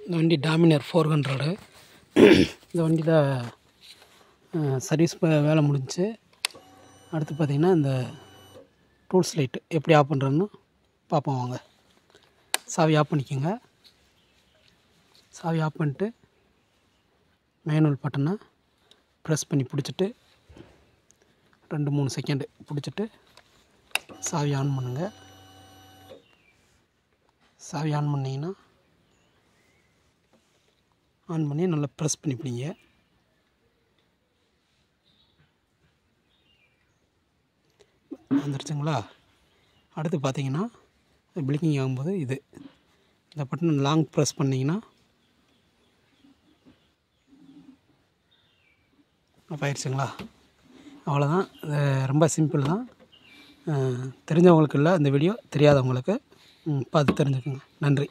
இந்த வண்டி டாமினர் 400. இந்த வண்டியில் சர்வீஸ் வேலை முடிஞ்சிச்சு. அடுத்து பார்த்திங்கன்னா இந்த டூல்ஸ் லைட்டு எப்படி ஆஃப் பண்ணுறதுன்னு பார்ப்போம் வாங்க. சாவி ஆஃப் பண்ணிக்கோங்க. சாவி ஆஃப் பண்ணிட்டு மேனுவல் பட்டனை ப்ரெஸ் பண்ணி பிடிச்சிட்டு 2-3 செகண்டு பிடிச்சிட்டு சாவி ஆன் பண்ணுங்கள். சாவி ஆன் பண்ணிங்கன்னா ஆன் பண்ணி நல்லா ப்ரெஸ் பண்ணி பிடிங்க. வந்துருச்சுங்களா? அடுத்து பார்த்தீங்கன்னா பிளிங்கிங் ஆகும்போது இந்த பட்டன் லாங் ப்ரெஸ் பண்ணிங்கன்னா ஆஃப் ஆயிடுச்சுங்களா? அவ்வளோதான். இது ரொம்ப சிம்பிள் தான். தெரிஞ்சவங்களுக்கு இல்லை இந்த வீடியோ, தெரியாதவங்களுக்கு பார்த்து தெரிஞ்சுக்கோங்க. நன்றி.